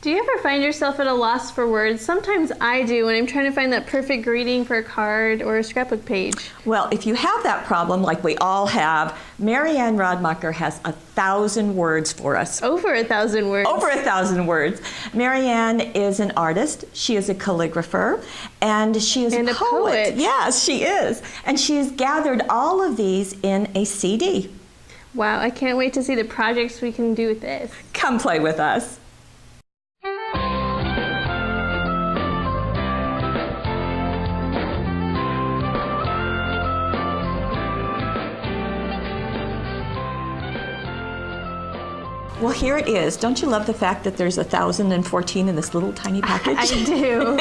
Do you ever find yourself at a loss for words? Sometimes I do when I'm trying to find that perfect greeting for a card or a scrapbook page. Well, if you have that problem, like we all have, Marianne Radmacher has 1,000 words for us. Over 1,000 words. Over 1,000 words. Marianne is an artist. She is a calligrapher, and she is and a poet. Yes, she is. And she has gathered all of these in a CD. Wow, I can't wait to see the projects we can do with this. Come play with us. Well, here it is. Don't you love the fact that there's 1,014 in this little tiny package? I do.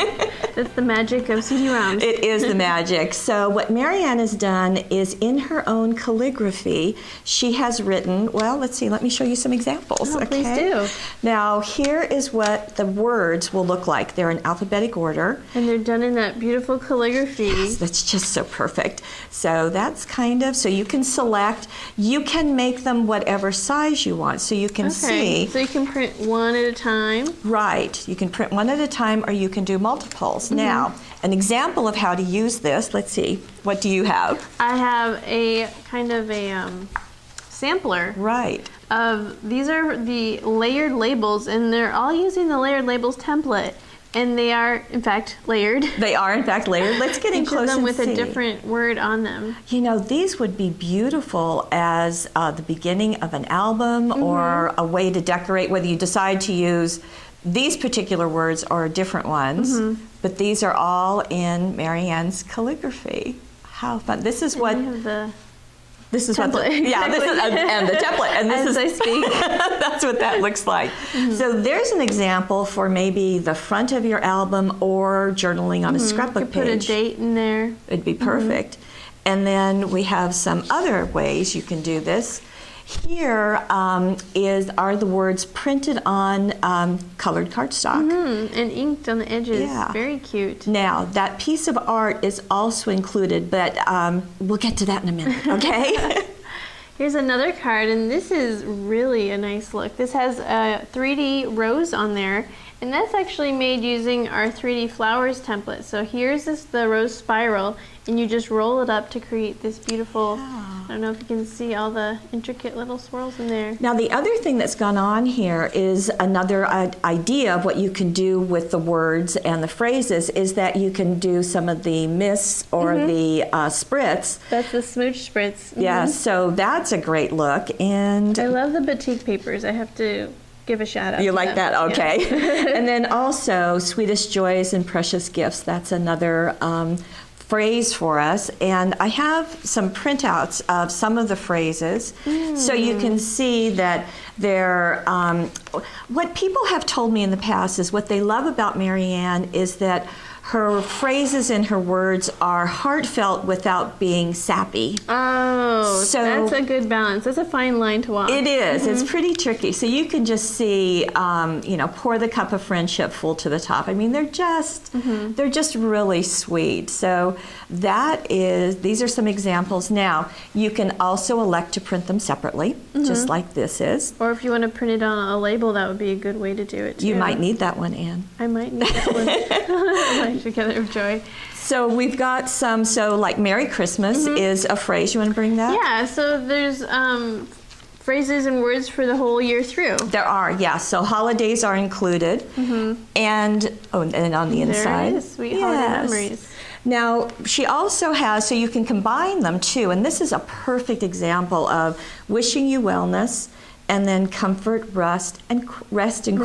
That's the magic of CD-ROMs. It is the magic. So what Marianne has done is in her own calligraphy, she has written, well, let's see, let me show you some examples. Oh, okay? Please do. Now, here is what the words will look like. They're in alphabetic order. And they're done in that beautiful calligraphy. Yes, that's just so perfect. So that's kind of, so you can select, you can make them whatever size you want. So you can see. So you can print one at a time. Right. You can print one at a time or you can do multiples. Mm-hmm. Now, an example of how to use this, let's see, what do you have? I have a kind of a sampler. Right. These are the layered labels, and they're all using the layered labels template. And they are, in fact, layered. They are, in fact, layered. Let's get in close and see. Each of them with a different word on them. You know, these would be beautiful as the beginning of an album or a way to decorate, whether you decide to use these particular words or different ones. But these are all in Marianne's calligraphy. How fun. This is what... This is template. What the, yeah, this is, and the template. And this As I speak. That's what that looks like. So there's an example for maybe the front of your album or journaling on a scrapbook page. You could put a date in there. It'd be perfect. And then we have some other ways you can do this. Here are the words printed on colored cardstock. And inked on the edges. Yeah. Very cute. Now, that piece of art is also included, but we'll get to that in a minute, okay? Here's another card, and this is really a nice look. This has a 3D rose on there, and that's actually made using our 3D flowers template. So here's the rose spiral, and you just roll it up to create this beautiful, I don't know if you can see all the intricate little swirls in there. Now the other thing that's gone on here is another idea of what you can do with the words and the phrases is that you can do some of the mists or the spritz. That's the smooch spritz. Yeah, so that's a great look. And I love the batik papers. I have to give a shout out. You like that? Okay. Yeah. And then also Sweetest Joys and Precious Gifts. That's another phrase for us, and I have some printouts of some of the phrases so you can see that they're what people have told me in the past is what they love about Marianne is that her phrases and her words are heartfelt without being sappy. Oh, so that's a good balance. That's a fine line to walk. It is. It's pretty tricky. So you can just see, you know, pour the cup of friendship full to the top. I mean, they're just really sweet. So these are some examples. Now, you can also elect to print them separately, just like this is. Or if you want to print it on a label, that would be a good way to do it too. You might need that one, Anne. I might need that one. Together of Joy. So we've got some, like Merry Christmas is a phrase. You want to bring that? Yeah, so there's phrases and words for the whole year through. There are, yeah. So holidays are included. And on the inside. There it is, sweet holiday memories. Now, she also has, so you can combine them too, and this is a perfect example of wishing you wellness, and then comfort, rest and quietude.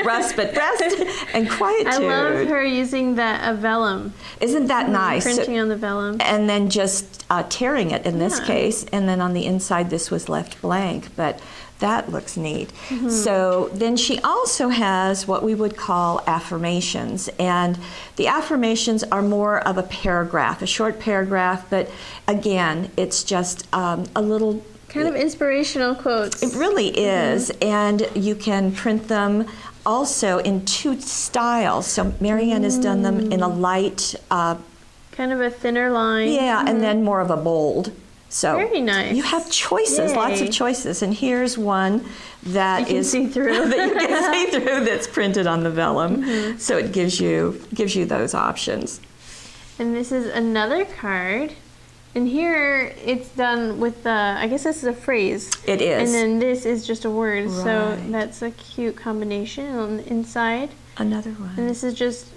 Rest and quietude. I love her using that vellum. Isn't that nice? Printing on the vellum. And then just tearing it in this case. And then on the inside, this was left blank. But that looks neat. So then she also has what we would call affirmations. And the affirmations are more of a paragraph, a short paragraph. But again, it's just a little... kind of inspirational quotes. It really is, and you can print them also in two styles. So Marianne has done them in a light... kind of a thinner line. Yeah, and then more of a bold. So Very nice. you have choices, lots Yay. of choices. And here's one that You can is see through. that you can see through, that's printed on the vellum. So it gives you those options. And this is another card. And here it's done with the, I guess this is a phrase. It is. And then this is just a word. So Right. that's a cute combination on the inside. Another And one. this is just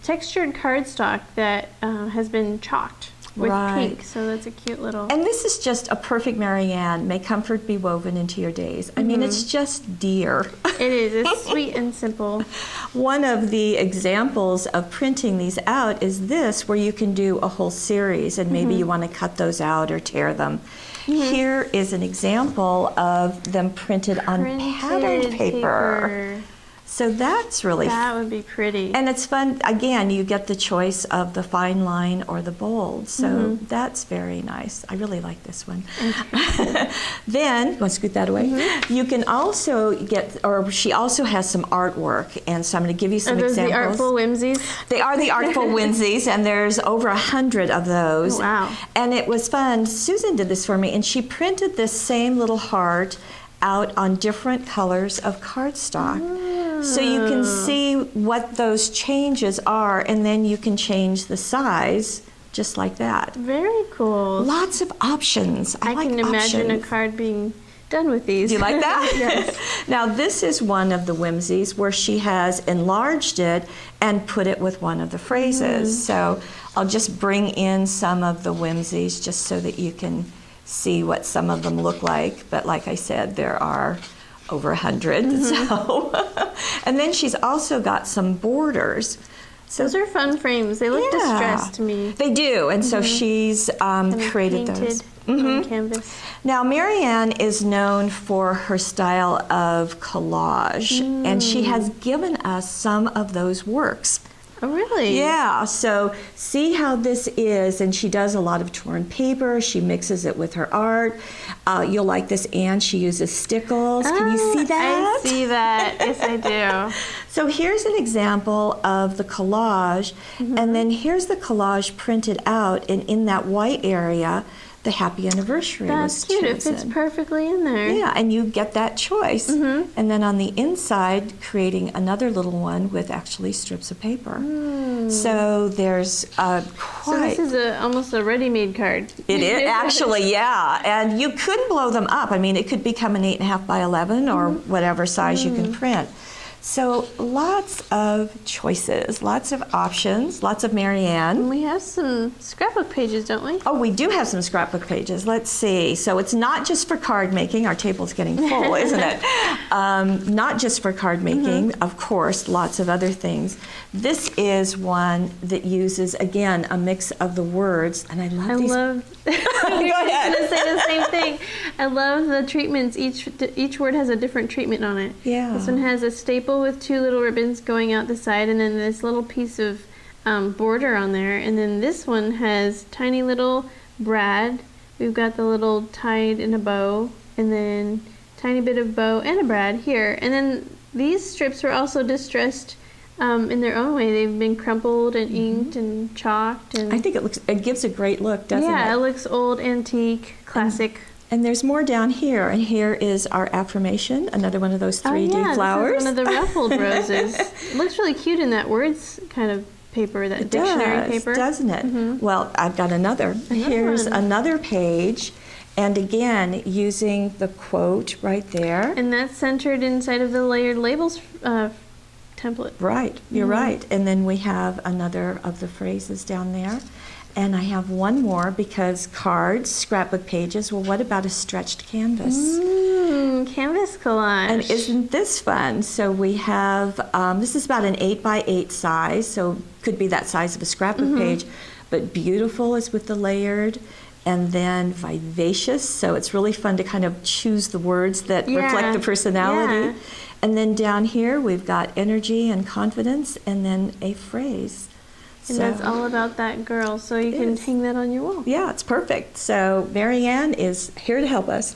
textured cardstock that has been chalked with Right. pink. So that's a cute little. And this is just a perfect Marianne. May comfort be woven into your days. I mean, it's just dear. It is. It's sweet and simple. One of the examples of printing these out is this, where you can do a whole series and maybe you want to cut those out or tear them. Here is an example of them printed on patterned Printed paper. So that's really That would be pretty. And it's fun. Again, you get the choice of the fine line or the bold. So that's very nice. I really like this one. Then, want to scoot that away? You can also get, or she also has some artwork. And so I'm going to give you some Are those examples. the Artful Whimsies? They are the Artful Whimsies, and there's over 100 of those. Oh, wow. And it was fun. Susan did this for me, and she printed this same little heart out on different colors of cardstock. So you can see what those changes are, and then you can change the size just like that. Very cool. Lots of options. I like can imagine a options. card being done with these. Do you like that? Yes. Now, this is one of the whimsies where she has enlarged it and put it with one of the phrases. So I'll just bring in some of the whimsies just so that you can see what some of them look like. But like I said, there are over 100. So, and then she's also got some borders. So Those are fun frames. They look Yeah. distressed to me. they do, and so she's Kind of created painted those. on canvas. Now, Marianne is known for her style of collage, and she has given us some of those works. Oh, really? Yeah, so see how this is, and she does a lot of torn paper. She mixes it with her art. You'll like this, Anne. She uses stickles. Can you see that? I see that. Yes, I do. So here's an example of the collage, and then here's the collage printed out, and in that white area, the happy anniversary That's was cute. It chosen. fits perfectly in there. Yeah, and you get that choice. And then on the inside, creating another little one with actually strips of paper. So there's So quite. this is almost a ready-made card. It is actually, yeah, and you could blow them up. I mean, it could become an 8.5 by 11 or whatever size you can print. So lots of choices, lots of options, lots of Marianne. And we have some scrapbook pages, don't we? Oh, we do have some scrapbook pages. Let's see. So it's not just for card making. Our table's getting full, isn't it? Not just for card making, of course, lots of other things. This is one that uses, again, a mix of the words, and I love I these. love. Go I was ahead. going to say the same thing. I love the treatments. Each word has a different treatment on it. Yeah. This one has a staple with 2 little ribbons going out the side, and then this little piece of border on there. And then this one has tiny little brad. We've got the little tied in a bow, and then tiny bit of bow and a brad here. And then these strips were also distressed in their own way. They've been crumpled and inked and chalked. And I think it gives a great look, doesn't yeah, it? it looks old, antique, classic. And there's more down here, and here is our affirmation, another one of those 3D flowers. This is one of the ruffled roses. It looks really cute in that words kind of paper, that It dictionary does, paper. doesn't it? Well, I've got another. Here's one. another page, and again, using the quote right there. And that's centered inside of the layered labels template. Right, you're right. And then we have another of the phrases down there. And I have one more because cards, scrapbook pages, well, what about a stretched canvas? Canvas collage. And isn't this fun? So we have, this is about an 8 by 8 size, so could be that size of a scrapbook page, but beautiful is with the layered, and then vivacious, so it's really fun to kind of choose the words that reflect the personality. Yeah. And then down here we've got energy and confidence, and then a phrase. And that's all about that girl, so you It can is. hang that on your wall. Yeah, it's perfect. So Marianne is here to help us.